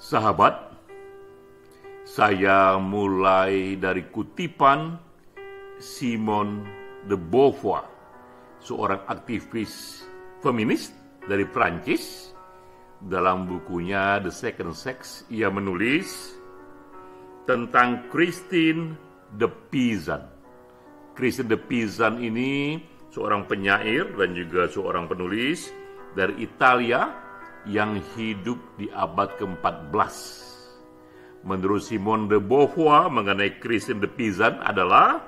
Sahabat, saya mulai dari kutipan Simone de Beauvoir, seorang aktivis feminis dari Prancis. Dalam bukunya The Second Sex, ia menulis tentang Christine de Pizan. Christine de Pizan ini seorang penyair dan juga seorang penulis dari Italia yang hidup di abad ke-14. Menurut Simone de Beauvoir mengenai Christine de Pizan adalah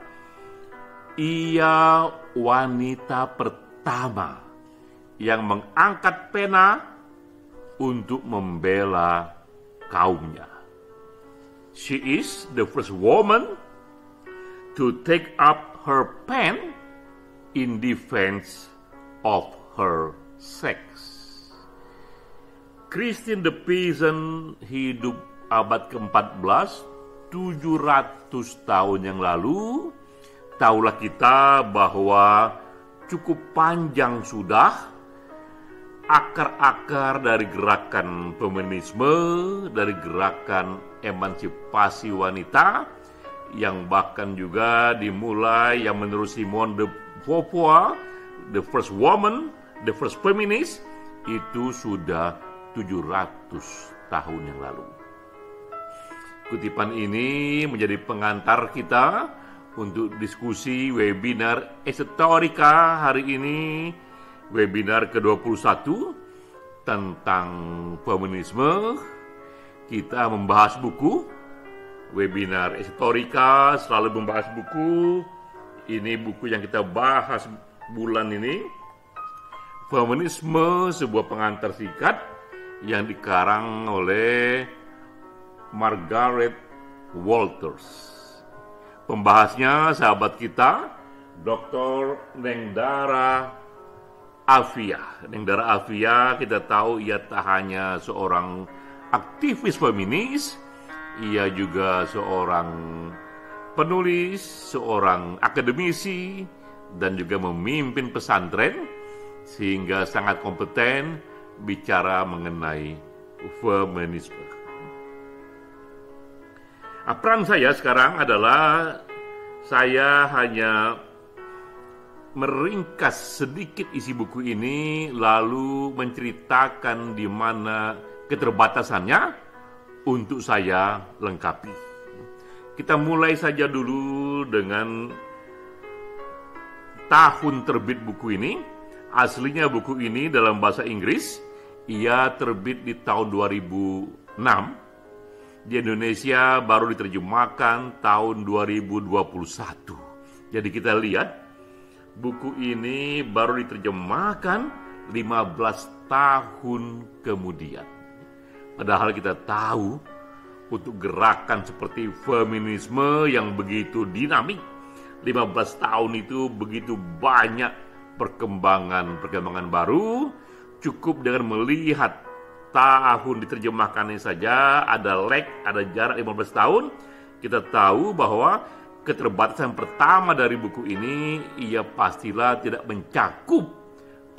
ia wanita pertama yang mengangkat pena untuk membela kaumnya. She is the first woman to take up her pen in defense of her sex. Christine de Pizan hidup abad ke-14, 700 tahun yang lalu. Taulah kita bahwa cukup panjang sudah akar-akar dari gerakan feminisme, dari gerakan emansipasi wanita, yang bahkan juga dimulai yang menurut Simone de Beauvoir, the first woman, the first feminist, itu sudah 700 tahun yang lalu. Kutipan ini menjadi pengantar kita untuk diskusi webinar Esoterika hari ini, webinar ke-21 tentang feminisme. Kita membahas buku. Webinar Esoterika selalu membahas buku. Ini buku yang kita bahas bulan ini. Feminisme, sebuah pengantar singkat yang dikarang oleh Margaret Walters. Pembahasnya sahabat kita, Dr. Nengdara Afia. Nengdara Afia, kita tahu ia tak hanya seorang aktivis feminis, ia juga seorang penulis, seorang akademisi, dan juga memimpin pesantren, sehingga sangat kompeten bicara mengenai feminisme. Peran saya sekarang adalah saya hanya meringkas sedikit isi buku ini, lalu menceritakan di mana keterbatasannya untuk saya lengkapi. Kita mulai saja dulu dengan tahun terbit buku ini. Aslinya buku ini dalam bahasa Inggris, ia terbit di tahun 2006. Di Indonesia baru diterjemahkan tahun 2021. Jadi kita lihat, buku ini baru diterjemahkan 15 tahun kemudian. Padahal kita tahu untuk gerakan seperti feminisme yang begitu dinamik, 15 tahun itu begitu banyak perkembangan baru. Cukup dengan melihat tahun diterjemahkannya saja, ada lag, ada jarak 15 tahun. Kita tahu bahwa keterbatasan pertama dari buku ini, ia pastilah tidak mencakup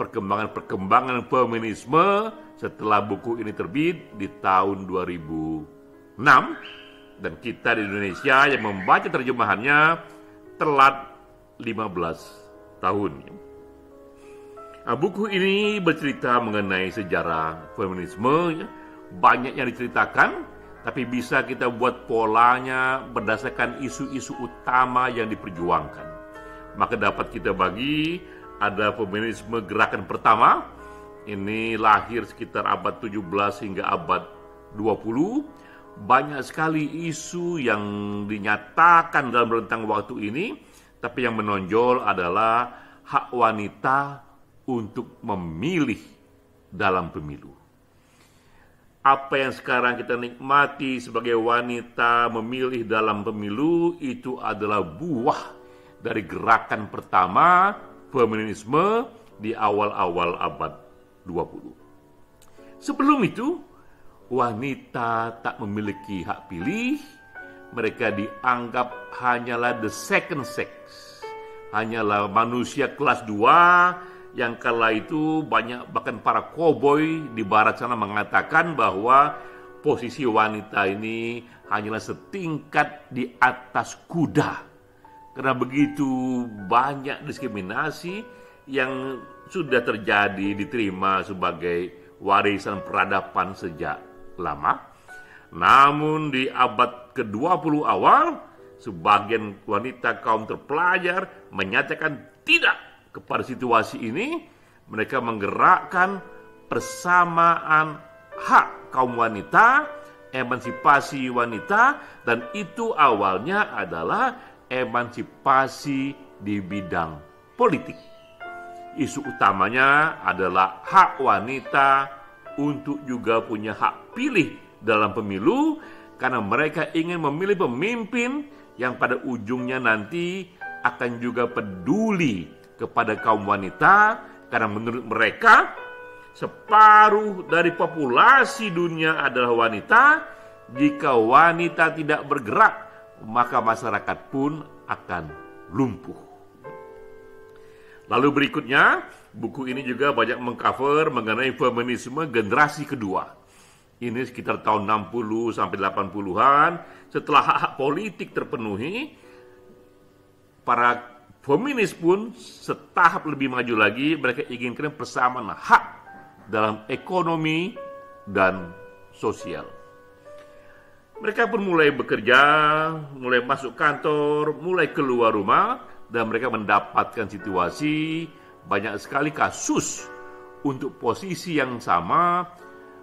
perkembangan feminisme setelah buku ini terbit di tahun 2006. Dan kita di Indonesia yang membaca terjemahannya telat 15 tahun. Buku ini bercerita mengenai sejarah feminisme, banyak yang diceritakan, tapi bisa kita buat polanya berdasarkan isu-isu utama yang diperjuangkan. Maka dapat kita bagi, ada feminisme gerakan pertama, ini lahir sekitar abad 17 hingga abad 20. Banyak sekali isu yang dinyatakan dalam rentang waktu ini, tapi yang menonjol adalah hak wanita untuk memilih dalam pemilu. Apa yang sekarang kita nikmati sebagai wanita memilih dalam pemilu itu adalah buah dari gerakan pertama feminisme di awal-awal abad 20. Sebelum itu, wanita tak memiliki hak pilih. Mereka dianggap hanyalah the second sex, hanyalah manusia kelas 2 yang kala itu banyak bahkan para koboi di barat sana mengatakan bahwa posisi wanita ini hanyalah setingkat di atas kuda. Karena begitu banyak diskriminasi yang sudah terjadi diterima sebagai warisan peradaban sejak lama. Namun di abad ke-20 awal, sebagian wanita kaum terpelajar menyatakan tidak kepada situasi ini. Mereka menggerakkan persamaan hak kaum wanita, emansipasi wanita, dan itu awalnya adalah emansipasi di bidang politik. Isu utamanya adalah hak wanita untuk juga punya hak pilih dalam pemilu, karena mereka ingin memilih pemimpin yang pada ujungnya nanti akan juga peduli kepada kaum wanita, karena menurut mereka separuh dari populasi dunia adalah wanita. Jika wanita tidak bergerak, maka masyarakat pun akan lumpuh. Lalu berikutnya, buku ini juga banyak mengcover mengenai feminisme generasi kedua. Ini sekitar tahun 60 sampai 80-an, setelah hak-hak politik terpenuhi, para feminis pun setahap lebih maju lagi. Mereka inginkan persamaan hak dalam ekonomi dan sosial. Mereka pun mulai bekerja, mulai masuk kantor, mulai keluar rumah, dan mereka mendapatkan situasi banyak sekali kasus untuk posisi yang sama.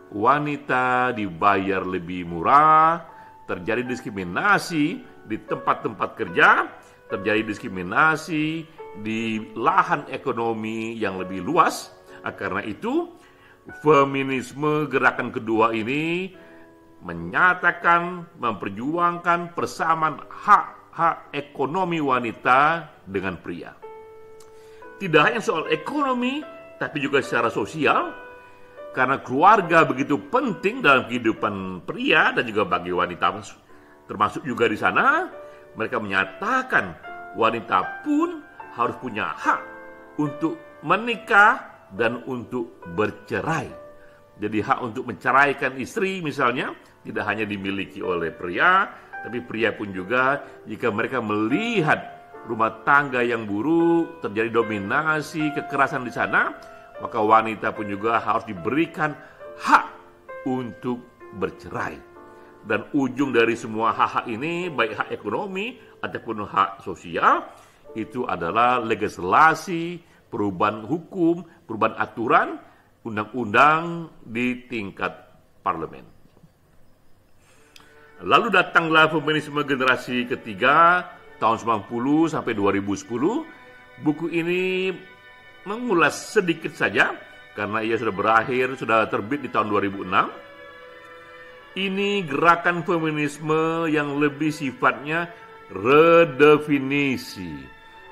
Wanita dibayar lebih murah, terjadi diskriminasi di tempat-tempat kerja, terjadi diskriminasi di lahan ekonomi yang lebih luas. Karena itu, feminisme gerakan kedua ini menyatakan, memperjuangkan persamaan hak ekonomi wanita dengan pria. Tidak hanya soal ekonomi, tapi juga secara sosial, karena keluarga begitu penting dalam kehidupan pria dan juga bagi wanita, termasuk juga di sana. Mereka menyatakan wanita pun harus punya hak untuk menikah dan untuk bercerai. Jadi hak untuk menceraikan istri misalnya tidak hanya dimiliki oleh pria, tapi pria pun juga jika mereka melihat rumah tangga yang buruk, terjadi dominasi, kekerasan di sana, maka wanita pun juga harus diberikan hak untuk bercerai. Dan ujung dari semua hak-hak ini, baik hak ekonomi ataupun hak sosial, itu adalah legislasi, perubahan hukum, perubahan aturan, undang-undang di tingkat parlemen. Lalu datanglah feminisme generasi ketiga tahun 90 sampai 2010. Buku ini mengulas sedikit saja karena ia sudah berakhir, sudah terbit di tahun 2006. Ini gerakan feminisme yang lebih sifatnya redefinisi,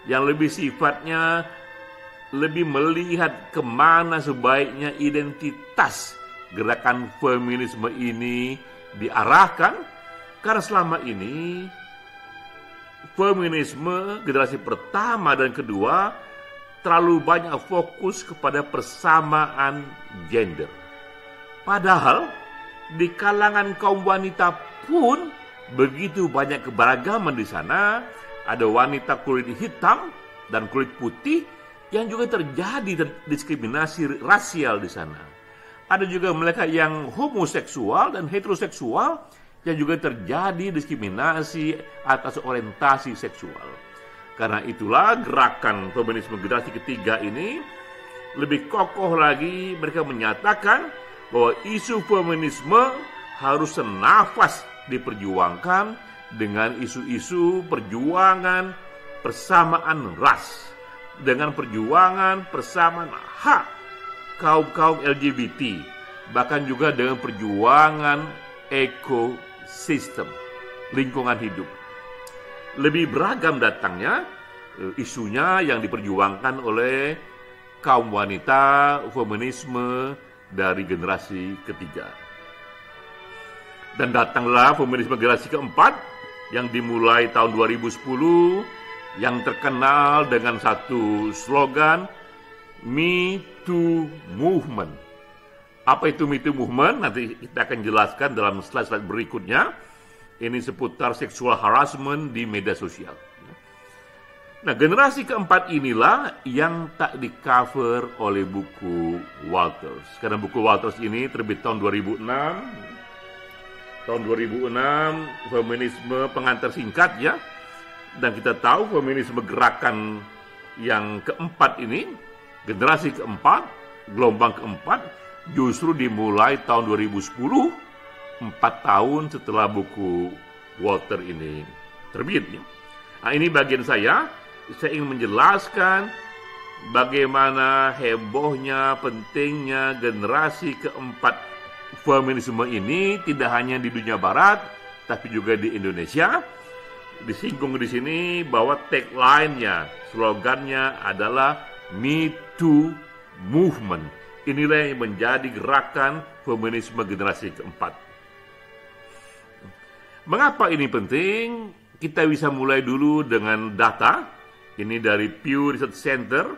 yang lebih sifatnya lebih melihat kemana sebaiknya identitas gerakan feminisme ini diarahkan. Karena selama ini feminisme generasi pertama dan kedua terlalu banyak fokus kepada persamaan gender. Padahal di kalangan kaum wanita pun begitu banyak keberagaman di sana. Ada wanita kulit hitam dan kulit putih yang juga terjadi diskriminasi rasial di sana. Ada juga mereka yang homoseksual dan heteroseksual yang juga terjadi diskriminasi atas orientasi seksual. Karena itulah gerakan feminisme generasi ketiga ini lebih kokoh lagi. Mereka menyatakan bahwa isu feminisme harus senafas diperjuangkan dengan isu-isu perjuangan persamaan ras, dengan perjuangan persamaan hak kaum-kaum LGBT, bahkan juga dengan perjuangan ekosistem, lingkungan hidup. Lebih beragam datangnya isunya yang diperjuangkan oleh kaum wanita feminisme dari generasi ketiga. Dan datanglah feminisme generasi keempat yang dimulai tahun 2010 yang terkenal dengan satu slogan Me Too Movement. Apa itu Me Too Movement? Nanti kita akan jelaskan dalam slide-slide berikutnya. Ini seputar sexual harassment di media sosial. Nah, generasi keempat inilah yang tak di-cover oleh buku Walters. Karena buku Walters ini terbit tahun 2006. Tahun 2006, feminisme pengantar singkat ya. Dan kita tahu feminisme gerakan yang keempat ini, generasi keempat, gelombang keempat, justru dimulai tahun 2010, 4 tahun setelah buku Walter ini terbit. Nah, ini bagian saya ingin menjelaskan bagaimana hebohnya, pentingnya generasi keempat feminisme ini tidak hanya di dunia barat, tapi juga di Indonesia. Disinggung di sini bahwa tagline-nya, slogannya adalah Me Too Movement. Inilah yang menjadi gerakan feminisme generasi keempat. Mengapa ini penting? Kita bisa mulai dulu dengan data. Ini dari Pew Research Center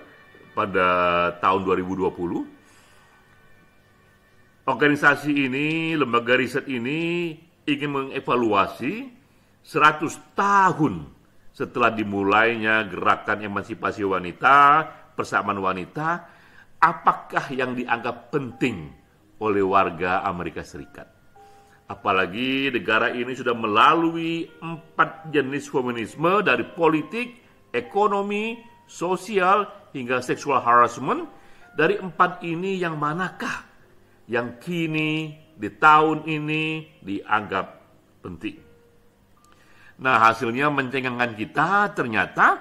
pada tahun 2020. Organisasi ini, lembaga riset ini ingin mengevaluasi 100 tahun setelah dimulainya gerakan emansipasi wanita, persamaan wanita, apakah yang dianggap penting oleh warga Amerika Serikat. Apalagi negara ini sudah melalui 4 jenis feminisme dari politik, ekonomi, sosial, hingga sexual harassment. Dari 4 ini yang manakah yang kini di tahun ini dianggap penting? Nah, hasilnya mencengangkan kita. Ternyata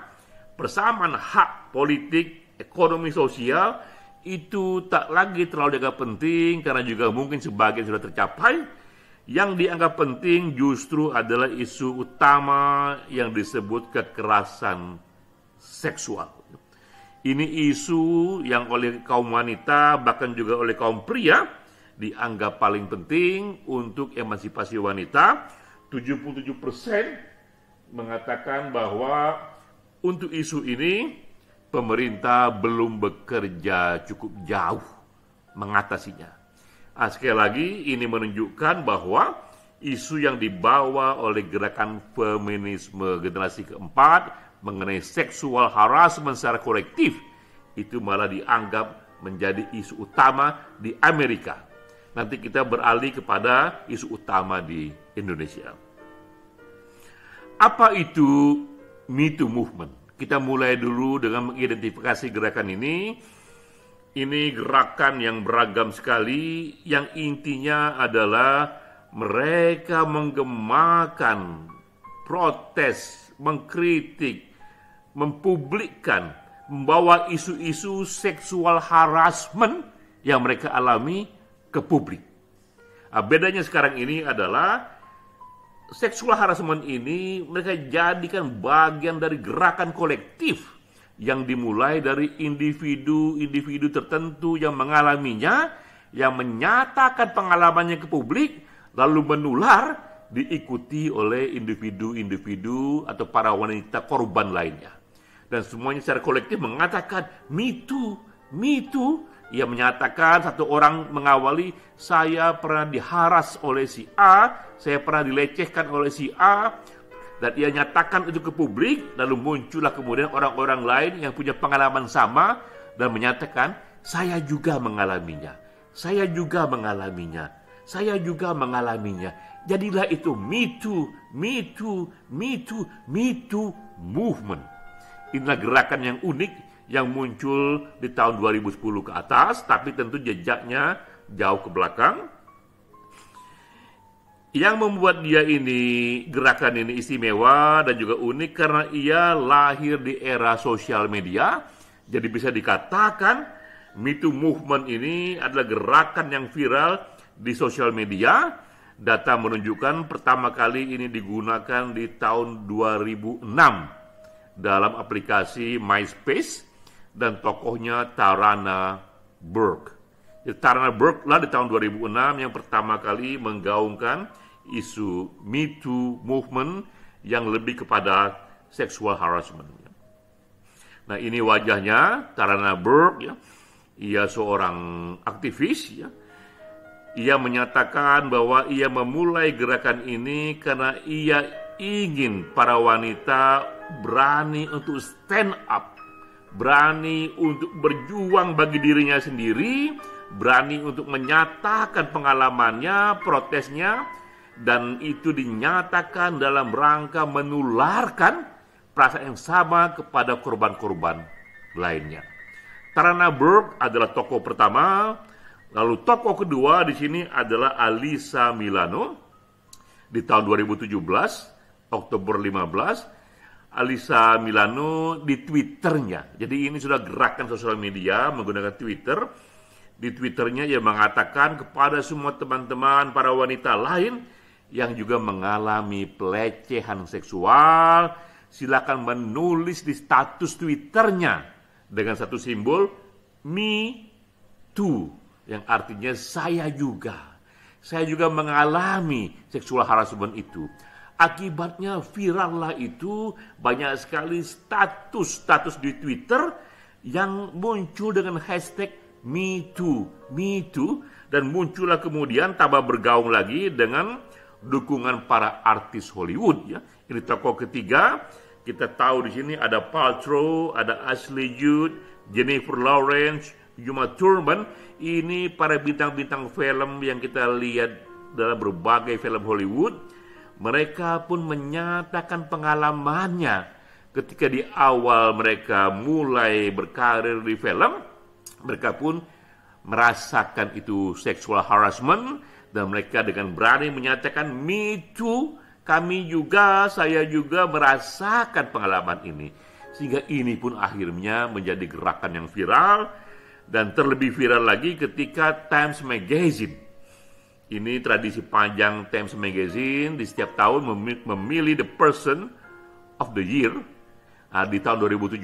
persamaan hak politik, ekonomi, sosial itu tak lagi terlalu dianggap penting, karena juga mungkin sebagian sudah tercapai. Yang dianggap penting justru adalah isu utama yang disebut kekerasan seksual. Ini isu yang oleh kaum wanita, bahkan juga oleh kaum pria, dianggap paling penting untuk emansipasi wanita. 77% mengatakan bahwa untuk isu ini pemerintah belum bekerja cukup jauh mengatasinya. Sekali lagi ini menunjukkan bahwa isu yang dibawa oleh gerakan feminisme generasi keempat mengenai seksual harassment secara kolektif itu malah dianggap menjadi isu utama di Amerika. Nanti kita beralih kepada isu utama di Indonesia. Apa itu Me Too Movement? Kita mulai dulu dengan mengidentifikasi gerakan ini. Ini gerakan yang beragam sekali, yang intinya adalah mereka menggemakan, protes, mengkritik, mempublikkan, membawa isu-isu seksual harassment yang mereka alami ke publik. Bedanya sekarang ini adalah seksual harassment ini mereka jadikan bagian dari gerakan kolektif yang dimulai dari individu-individu tertentu yang mengalaminya, yang menyatakan pengalamannya ke publik, lalu menular, diikuti oleh individu-individu atau para wanita korban lainnya. Dan semuanya secara kolektif mengatakan, Me Too, Me Too. Ia menyatakan, satu orang mengawali, saya pernah diharas oleh si A, saya pernah dilecehkan oleh si A, dan ia nyatakan itu ke publik, lalu muncullah kemudian orang-orang lain yang punya pengalaman sama, dan menyatakan, saya juga mengalaminya, saya juga mengalaminya, saya juga mengalaminya. Jadilah itu Me Too, Me Too, Me Too, Me Too Movement. Inilah gerakan yang unik, yang muncul di tahun 2010 ke atas, tapi tentu jejaknya jauh ke belakang. Yang membuat dia ini, gerakan ini istimewa dan juga unik karena ia lahir di era sosial media. Jadi bisa dikatakan Me Too Movement ini adalah gerakan yang viral di sosial media. Data menunjukkan pertama kali ini digunakan di tahun 2006 dalam aplikasi MySpace dan tokohnya Tarana Burke. Tarana Burke lah di tahun 2006 yang pertama kali menggaungkan isu Me Too Movement yang lebih kepada sexual harassment. Nah, ini wajahnya Tarana Burke ya. Ia seorang aktivis ya. Ia menyatakan bahwa ia memulai gerakan ini karena ia ingin para wanita berani untuk stand up, berani untuk berjuang bagi dirinya sendiri, berani untuk menyatakan pengalamannya, protesnya, dan itu dinyatakan dalam rangka menularkan perasaan yang sama kepada korban-korban lainnya. Tarana Burke adalah tokoh pertama. Lalu tokoh kedua di sini adalah Alyssa Milano. Di tahun 2017, Oktober 15, Alyssa Milano di Twitternya. Jadi ini sudah gerakan sosial media menggunakan Twitter. Di Twitternya ia mengatakan kepada semua teman-teman para wanita lain yang juga mengalami pelecehan seksual, silakan menulis di status Twitternya dengan satu simbol Me Too, yang artinya saya juga mengalami seksual harassment itu. Akibatnya virallah itu banyak sekali status di Twitter yang muncul dengan hashtag Me Too, dan muncullah kemudian tambah bergaung lagi dengan dukungan para artis Hollywood. Ya. Ini tokoh ketiga. Kita tahu di sini ada Paltrow, ada Ashley Judd, Jennifer Lawrence, Uma Thurman. Ini para bintang-bintang film yang kita lihat dalam berbagai film Hollywood. Mereka pun menyatakan pengalamannya ketika di awal mereka mulai berkarir di film. Mereka pun merasakan itu sexual harassment, dan mereka dengan berani menyatakan Me Too, saya juga merasakan pengalaman ini. Sehingga ini pun akhirnya menjadi gerakan yang viral. Dan terlebih viral lagi ketika Times Magazine. Ini tradisi panjang Times Magazine di setiap tahun memilih the person of the year. Nah, di tahun 2017,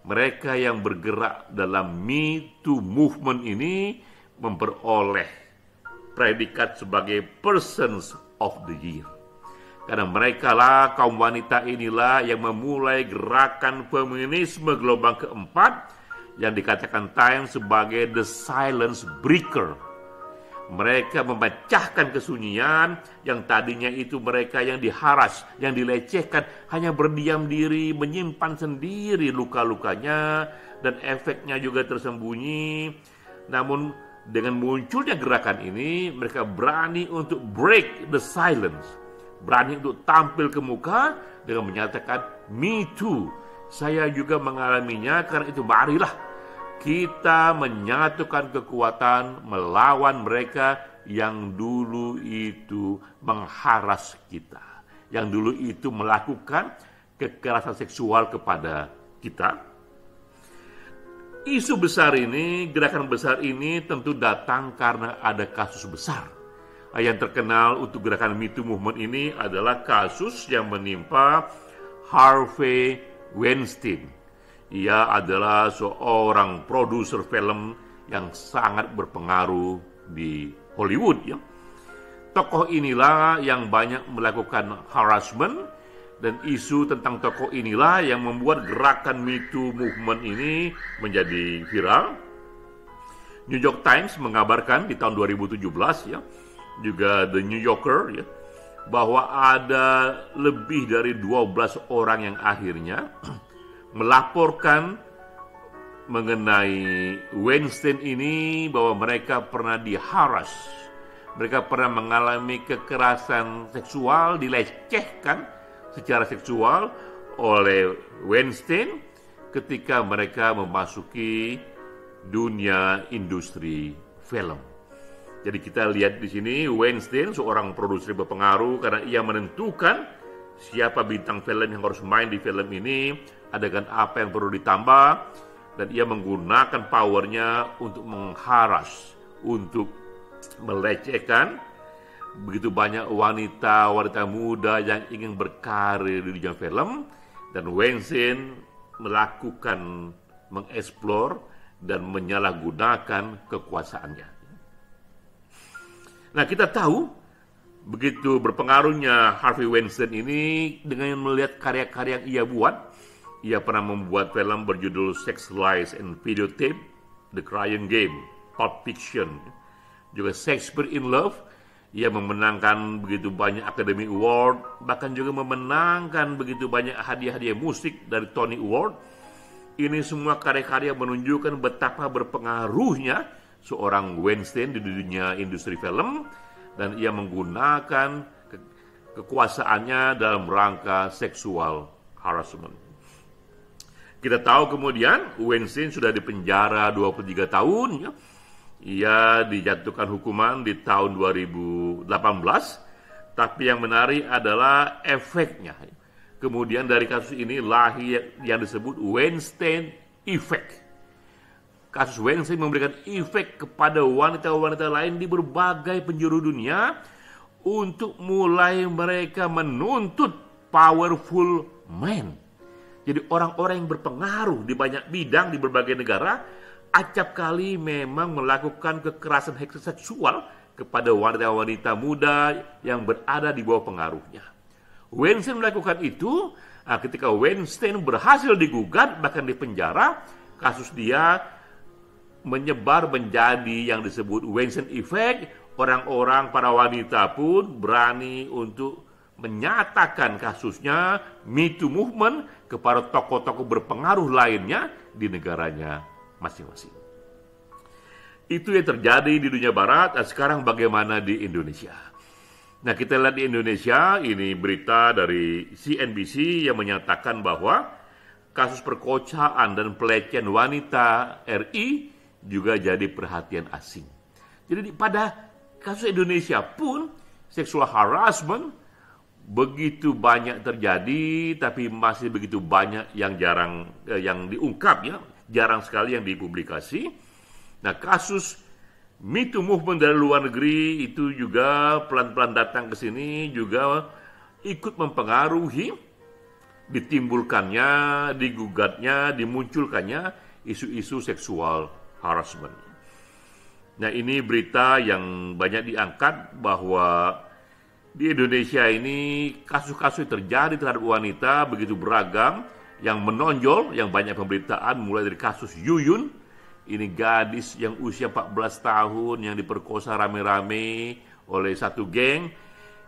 mereka yang bergerak dalam Me Too movement ini memperoleh predikat sebagai persons of the year. Karena mereka lah, kaum wanita inilah yang memulai gerakan feminisme gelombang keempat yang dikatakan Time sebagai the silence breaker. Mereka memecahkan kesunyian yang tadinya itu mereka yang diharas, yang dilecehkan, hanya berdiam diri, menyimpan sendiri luka-lukanya, dan efeknya juga tersembunyi. Namun dengan munculnya gerakan ini, mereka berani untuk break the silence, berani untuk tampil ke muka dengan menyatakan Me Too, saya juga mengalaminya. Karena itu marilah kita menyatukan kekuatan melawan mereka yang dulu itu mengharas kita, yang dulu itu melakukan kekerasan seksual kepada kita. Isu besar ini, gerakan besar ini tentu datang karena ada kasus besar. Yang terkenal untuk gerakan Me Too movement ini adalah kasus yang menimpa Harvey Weinstein. Ia adalah seorang produser film yang sangat berpengaruh di Hollywood. Ya. Tokoh inilah yang banyak melakukan harassment, dan isu tentang tokoh inilah yang membuat gerakan Me Too movement ini menjadi viral. New York Times mengabarkan di tahun 2017, ya, juga The New Yorker, ya, bahwa ada lebih dari 12 orang yang akhirnya melaporkan mengenai Weinstein ini, bahwa mereka pernah diharas, mereka pernah mengalami kekerasan seksual, dilecehkan secara seksual oleh Weinstein ketika mereka memasuki dunia industri film. Jadi kita lihat di sini Weinstein seorang produser berpengaruh karena ia menentukan siapa bintang film yang harus main di film ini, adegan apa yang perlu ditambah, dan ia menggunakan powernya untuk mengharas, untuk melecehkan begitu banyak wanita muda yang ingin berkarir di dunia film, dan Weinstein melakukan, mengeksplor dan menyalahgunakan kekuasaannya. Nah, kita tahu begitu berpengaruhnya Harvey Weinstein ini dengan melihat karya-karya yang ia buat. Ia pernah membuat film berjudul Sex, Lies, and Videotape, The Crying Game, Pulp Fiction, juga Shakespeare in Love. Ia memenangkan begitu banyak Academy Award, bahkan juga memenangkan begitu banyak hadiah-hadiah musik dari Tony Award. Ini semua karya-karya menunjukkan betapa berpengaruhnya seorang Weinstein di dunia industri film, dan ia menggunakan kekuasaannya dalam rangka seksual harassment. Kita tahu kemudian Weinstein sudah dipenjara 23 tahun, ya. Ia dijatuhkan hukuman di tahun 2018, tapi yang menarik adalah efeknya. Kemudian dari kasus ini lahir yang disebut Weinstein Effect. Kasus Weinstein memberikan efek kepada wanita-wanita lain di berbagai penjuru dunia untuk mulai mereka menuntut powerful men. Jadi orang-orang yang berpengaruh di banyak bidang di berbagai negara acap kali memang melakukan kekerasan seksual kepada wanita-wanita muda yang berada di bawah pengaruhnya. Weinstein melakukan itu ketika Weinstein berhasil digugat bahkan dipenjara, kasus dia menyebar menjadi yang disebut Weinstein Effect. Orang-orang, para wanita pun berani untuk menyatakan kasusnya, Me Too Movement, kepada tokoh-tokoh berpengaruh lainnya di negaranya masing-masing. Itu yang terjadi di dunia barat. Sekarang bagaimana di Indonesia? Nah, kita lihat di Indonesia, ini berita dari CNBC yang menyatakan bahwa kasus perkosaan dan pelecehan wanita RI juga jadi perhatian asing. Jadi pada kasus Indonesia pun sexual harassment begitu banyak terjadi, tapi masih begitu banyak yang jarang yang diungkap, ya. Jarang sekali yang dipublikasi. Nah, kasus Me Too Movement dari luar negeri itu juga pelan-pelan datang ke sini, juga ikut mempengaruhi ditimbulkannya, digugatnya, dimunculkannya isu-isu seksual harassment. Nah, ini berita yang banyak diangkat bahwa di Indonesia ini kasus-kasus terjadi terhadap wanita begitu beragam. Yang menonjol, yang banyak pemberitaan, mulai dari kasus Yuyun, ini gadis yang usia 14 tahun yang diperkosa rame-rame oleh satu geng,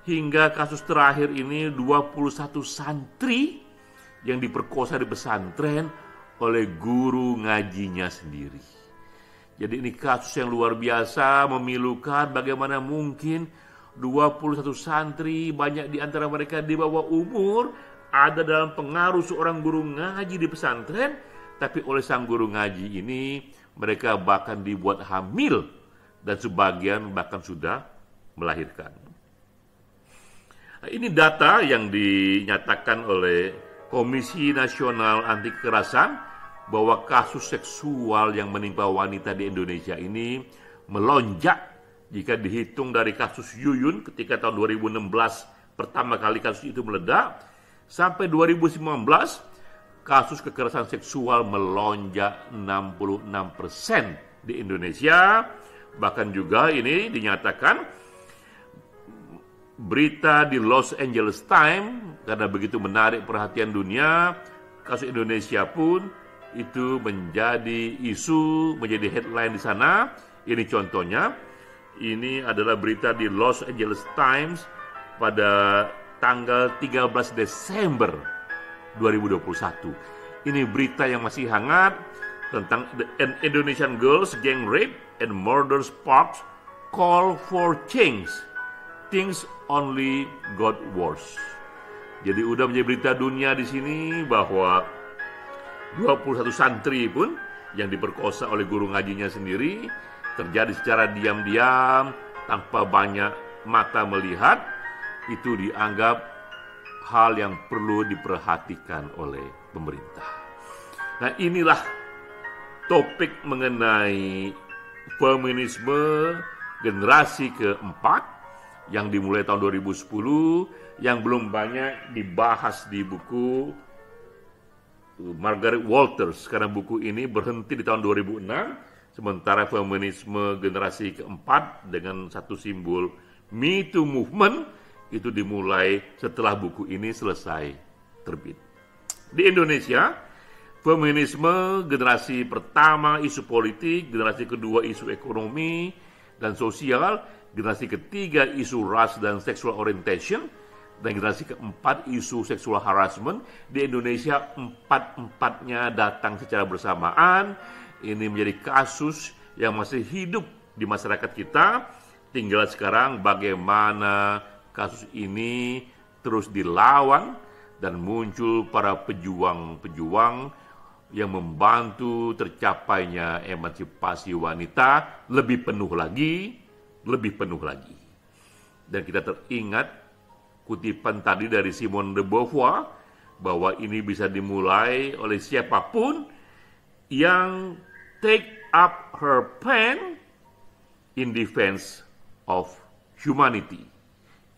hingga kasus terakhir ini 21 santri yang diperkosa di pesantren oleh guru ngajinya sendiri. Jadi ini kasus yang luar biasa, memilukan. Bagaimana mungkin 21 santri, banyak di antara mereka di bawah umur, ada dalam pengaruh seorang guru ngaji di pesantren, tapi oleh sang guru ngaji ini mereka bahkan dibuat hamil dan sebagian bahkan sudah melahirkan. Nah, ini data yang dinyatakan oleh Komisi Nasional Anti Kekerasan bahwa kasus seksual yang menimpa wanita di Indonesia ini melonjak jika dihitung dari kasus Yuyun ketika tahun 2016 pertama kali kasus itu meledak. Sampai 2019, kasus kekerasan seksual melonjak 66% di Indonesia. Bahkan juga ini dinyatakan berita di Los Angeles Times, karena begitu menarik perhatian dunia, kasus Indonesia pun itu menjadi isu, menjadi headline di sana. Ini contohnya, ini adalah berita di Los Angeles Times pada tanggal 13 Desember 2021. Ini berita yang masih hangat tentang an Indonesian girls gang rape and murder sparks call for change. Things only got worse. Jadi udah menjadi berita dunia di sini bahwa 21 santri pun yang diperkosa oleh guru ngajinya sendiri terjadi secara diam-diam tanpa banyak mata melihat. Itu dianggap hal yang perlu diperhatikan oleh pemerintah. Nah, inilah topik mengenai feminisme generasi keempat yang dimulai tahun 2010, yang belum banyak dibahas di buku Margaret Walters, karena buku ini berhenti di tahun 2006, sementara feminisme generasi keempat dengan satu simbol Me Too Movement itu dimulai setelah buku ini selesai terbit. Di Indonesia, feminisme generasi pertama isu politik, generasi kedua isu ekonomi, dan sosial, generasi ketiga isu ras dan sexual orientation, dan generasi keempat isu sexual harassment. Di Indonesia empat-empatnya datang secara bersamaan. Ini menjadi kasus yang masih hidup di masyarakat kita. Tinggal sekarang bagaimana kasus ini terus dilawan dan muncul para pejuang-pejuang yang membantu tercapainya emansipasi wanita lebih penuh lagi. Dan kita teringat kutipan tadi dari Simone de Beauvoir bahwa ini bisa dimulai oleh siapapun yang take up her pen in defense of humanity,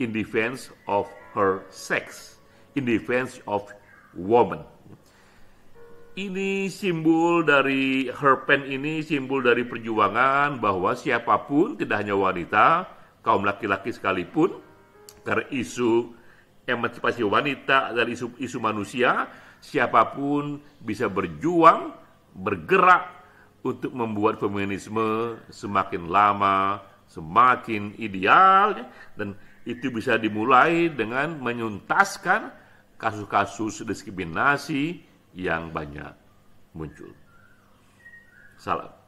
in defense of her sex, in defense of woman. Ini simbol dari her pen, ini simbol dari perjuangan bahwa siapapun, tidak hanya wanita, kaum laki-laki sekalipun, karena isu emansipasi wanita dan isu manusia, siapapun bisa berjuang, bergerak untuk membuat feminisme semakin lama, semakin ideal, dan itu bisa dimulai dengan menuntaskan kasus-kasus diskriminasi yang banyak muncul. Salam.